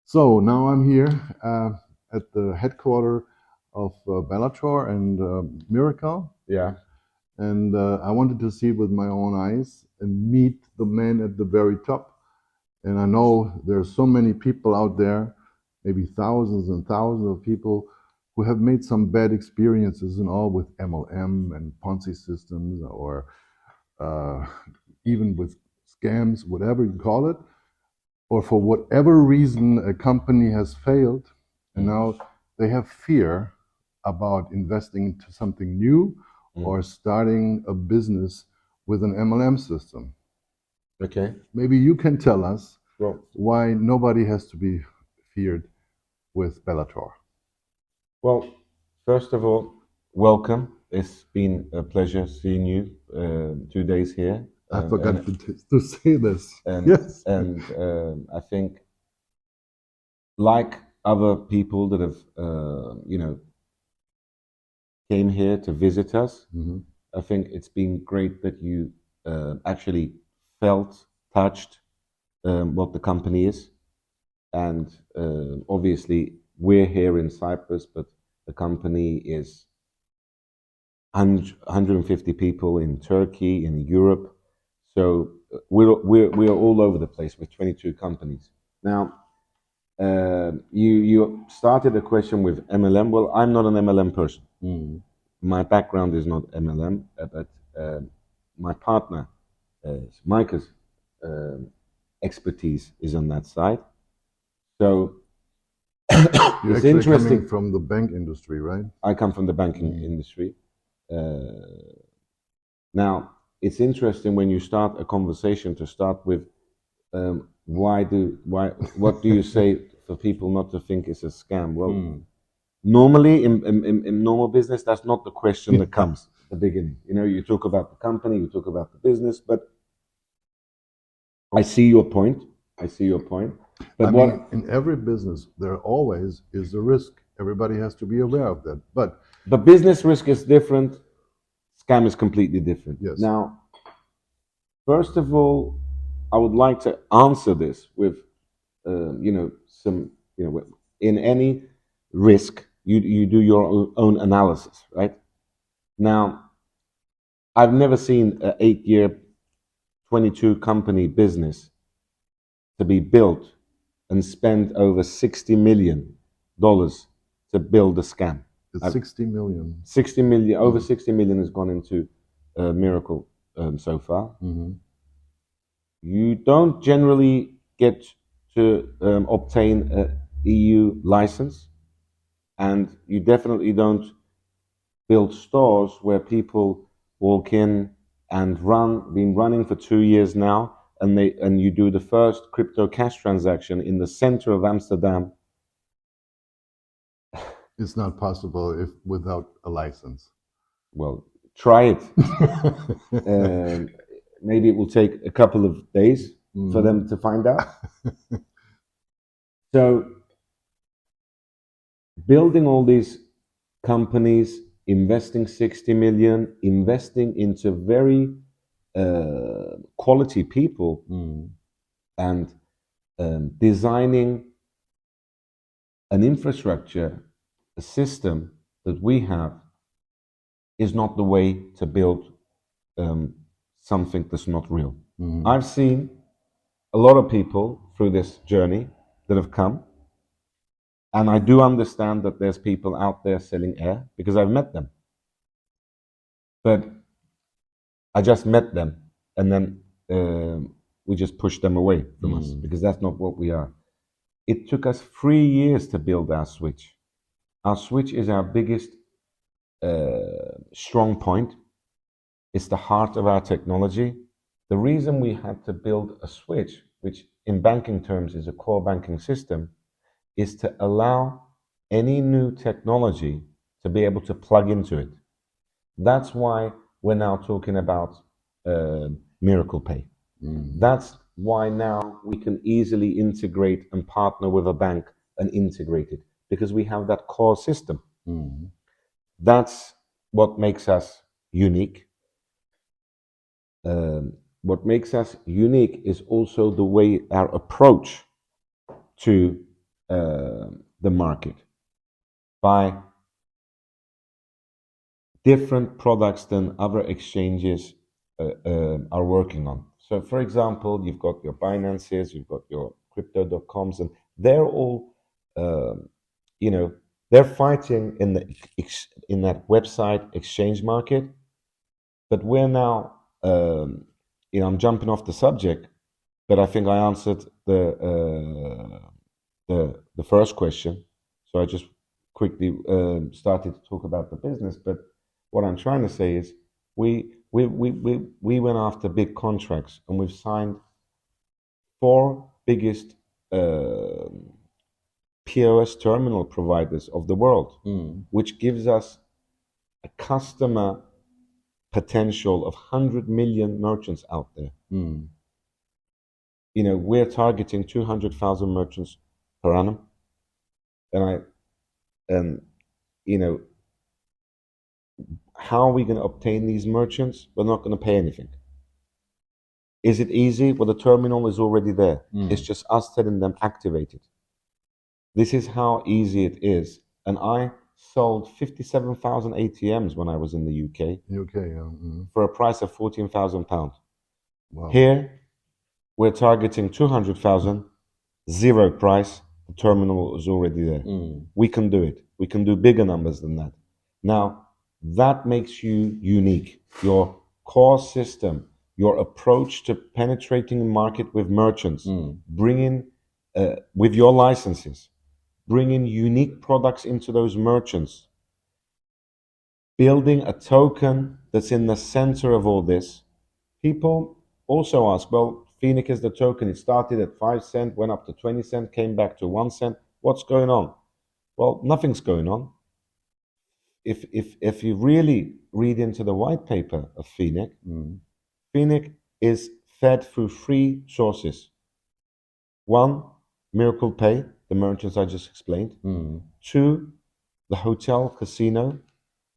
So now I'm here at the headquarters of Bellator and Miracle, Yeah. and I wanted to see it with my own eyes and meet the man at the very top. And I know there's so many people out there, maybe thousands and thousands of people who have made some bad experiences and all with MLM and Ponzi systems or uh, even with scams, whatever you call it, or for whatever reason a company has failed and now they have fear about investing into something new or starting a business with an MLM system. Okay. Maybe you can tell us Well, why nobody has to be feared with Bellator. well, first of all, welcome. It's been a pleasure seeing you 2 days here. I Um, forgot and to say this. and Yes. I think, like other people that have came here to visit us, Mhm. I think it's been great that you actually felt, touched what the company is, and obviously we're here in Cyprus, but the company is 150 people in Turkey, in Europe. So we're all over the place with 22 companies. Now, you started a question with MLM. Well, I'm not an MLM person. Mm. My background is not MLM, but my partner, Micah's expertise is on that side. So You're it's actually coming interesting. from the bank industry, right? I come from the banking industry. Now, it's interesting when you start a conversation to start with what do you say for people not to think it's a scam? Well, normally in normal business, that's not the question that comes at the beginning. You know, you talk about the company, you talk about the business, but I see your point. I see your point. But I what mean, in every business, there always is a risk. Everybody has to be aware of that. But the business risk is different, scam is completely different. yes, Now, first of all, I would like to answer this with, some, in any risk, you do your own analysis, right? Now, I've never seen an 8 year, 22 company business to be built and spend over $60 million to build a scam. it's 60 million. 60 million, over 60 million has gone into Miracle so far. You don't generally get to obtain a EU license, and you definitely don't build stores where people walk in and been running for 2 years now, and you do the first crypto cash transaction in the center of Amsterdam. It's not possible if without a license. Well, try it. Maybe it will take a couple of days for them to find out. So, building all these companies, investing 60 million, investing into very quality people, and designing an infrastructure, a system that we have is not the way to build something that's not real. I've seen a lot of people through this journey that have come, and I do understand that there's people out there selling air because I've met them. But I just met them, and then we just pushed them away from us because that's not what we are. It took us 3 years to build our switch. Our switch is our biggest strong point. It's the heart of our technology. The reason we had to build a switch, which in banking terms is a core banking system, is to allow any new technology to be able to plug into it. That's why we're now talking about Miracle Pay. That's why now we can easily integrate and partner with a bank and integrate it because we have that core system. That's what makes us unique. What makes us unique is also the way our approach to the market by different products than other exchanges are working on. So, for example, you've got your Binances, you've got your crypto.coms, and they're all, you know, they're fighting in that website exchange market. But we're now, I'm jumping off the subject, but I think I answered the first question. So I just quickly started to talk about the business. But what I'm trying to say is we went after big contracts, and we've signed four biggest POS terminal providers of the world, which gives us a customer potential of 100 million merchants out there. We're targeting 200,000 merchants per annum, and how are we going to obtain these merchants? We're not going to pay anything. Is it easy? Well, the terminal is already there. It's just us telling them activate it. This is how easy it is. And I sold 57,000 ATMs when I was in the UK. For a price of £14,000. Wow. Here, we're targeting 200,000, zero price. The terminal is already there. We can do it. We can do bigger numbers than that. Now, that makes you unique. Your core system, your approach to penetrating the market with merchants, bringing, with your licenses, bringing unique products into those merchants, building a token that's in the center of all this. People also ask, well, Phoenix is the token. It started at 5 cents, went up to 20 cents, came back to 1 cent. What's going on? Well, nothing's going on. If you really read into the white paper of Phoenix, Phoenix is fed through three sources. One, Miracle Pay, the merchants I just explained. Two, the hotel casino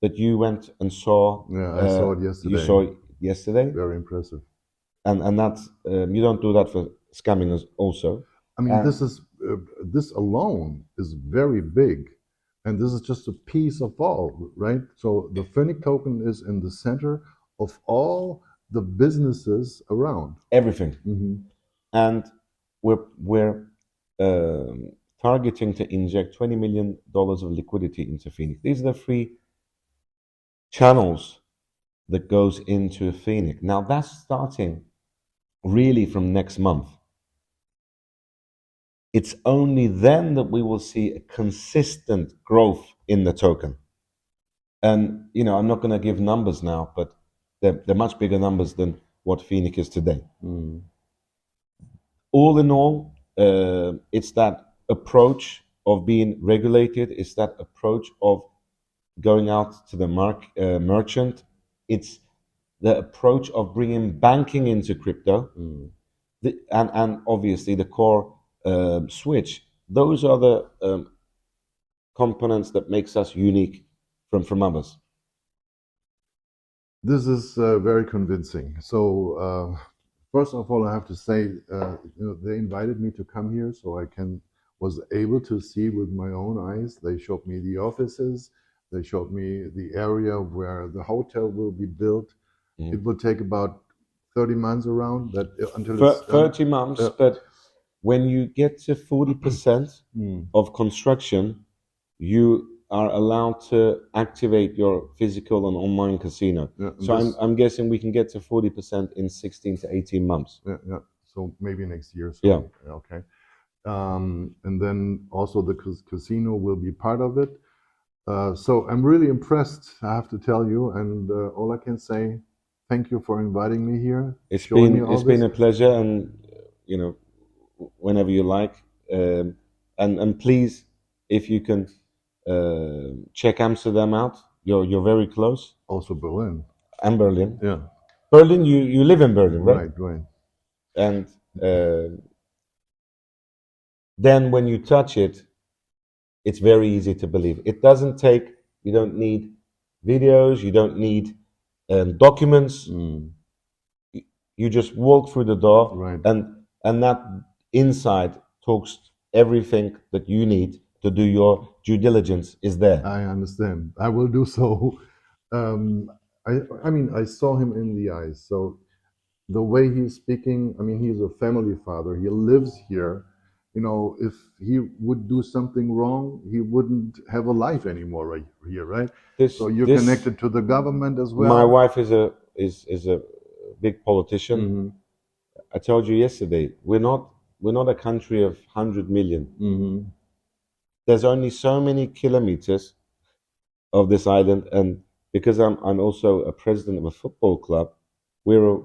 that you went and saw. Yeah, I saw it yesterday. You saw it yesterday? Very impressive. And that's, you don't do that for scamming us also. I mean, this alone is very big. And this is just a piece of all, right? So the Phoenix token is in the center of all the businesses around. Everything. And we're targeting to inject $20 million of liquidity into Phoenix. These are the three channels that goes into Phoenix. Now that's starting really from next month. It's only then that we will see a consistent growth in the token. And, I'm not going to give numbers now, but they're much bigger numbers than what Phoenix is today. All in all, it's that approach of being regulated. It's that approach of going out to the merchant. It's the approach of bringing banking into crypto. And obviously the core switch. Those are the components that makes us unique from others. This is very convincing. So first of all, I have to say, they invited me to come here, so I was able to see with my own eyes. They showed me the offices. They showed me the area where the hotel will be built. It will take about 30 months around until it's 30 months, but when you get to 40% of construction, you are allowed to activate your physical and online casino. So I'm guessing we can get to 40% in 16 to 18 months. Yeah. So maybe next year. So, yeah. Okay. And then also the casino will be part of it. So I'm really impressed, I have to tell you. And all I can say, thank you for inviting me here. It's been a pleasure, and whenever you like, and please, if you can check Amsterdam out. You're very close. Also Berlin. And Berlin. Yeah. Berlin. You live in Berlin, right? Right. And then when you touch it, it's very easy to believe. It doesn't take. You don't need videos. You don't need documents. You just walk through the door, right. and that inside talks everything that you need to do your due diligence is there. I understand. I will do so. Um, I mean, I saw him in the eyes. So the way he's speaking, I mean, he's a family father. He lives here. You know, if he would do something wrong, he wouldn't have a life anymore right here, right? This So you're this connected to the government as My well. wife is a big politician. Mm-hmm. I told you yesterday, we're not a country of 100 million. Mm-hmm. There's only so many kilometers of this island, and because I'm also a president of a football club, we're a,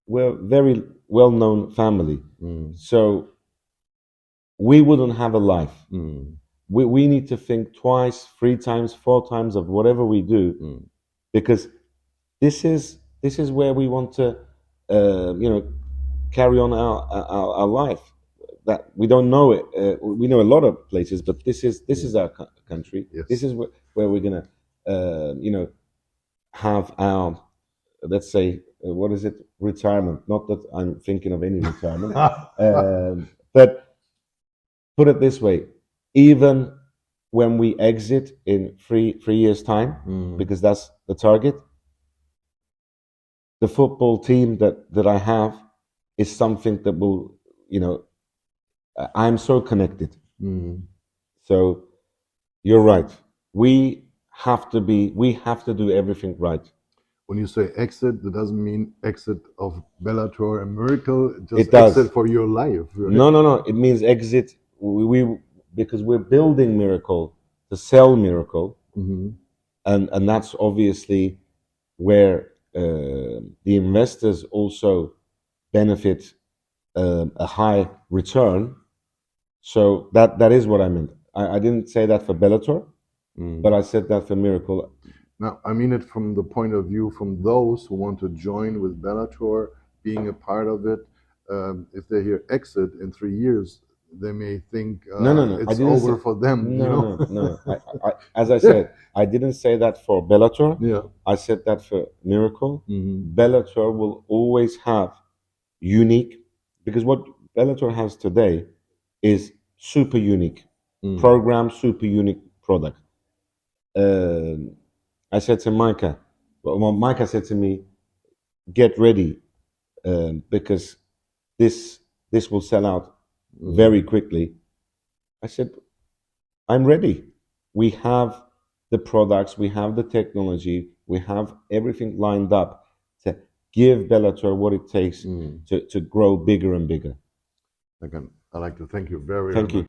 we're a very well known family. Mm-hmm. So we wouldn't have a life. Mm-hmm. We need to think twice, three times, four times of whatever we do, because this is where we want to, carry on our life. That we don't know it. We know a lot of places, but this is our country. This Yes. is where we're gonna, have our, let's say, what is it, retirement. Not that I'm thinking of any retirement, but put it this way: even when we exit in three years' time, because that's the target, the football team that I have is something that will, I'm so connected. Mm. So you're right. We have to do everything right. When you say exit, that doesn't mean exit of Bellator and Miracle, It just does. exit for your life, right? No, no, no. It means exit. We because we're building Miracle to sell Miracle, Mm-hmm. and that's obviously where the investors also benefit, a high return. So that is what I meant. I didn't say that for Bellator, but I said that for Miracle. Now, I mean it from the point of view from those who want to join with Bellator, being a part of it. If they hear exit in 3 years, they may think No, no, no. I it's didn't say. over for them, you No, know? no, no. As I said, I didn't say that for Bellator. Yeah. I said that for Miracle. Mm-hmm. Bellator will always have unique, because what Bellator has today is super unique program, super unique product. Um, I said to Micah, well, Micah said to me, "Get ready, because this this will sell out very quickly." I said, "I'm ready. We have the products, we have the technology, we have everything lined up to give Bellator what it takes to grow bigger and bigger." Again, I'd like to thank you very, very Thank you. much.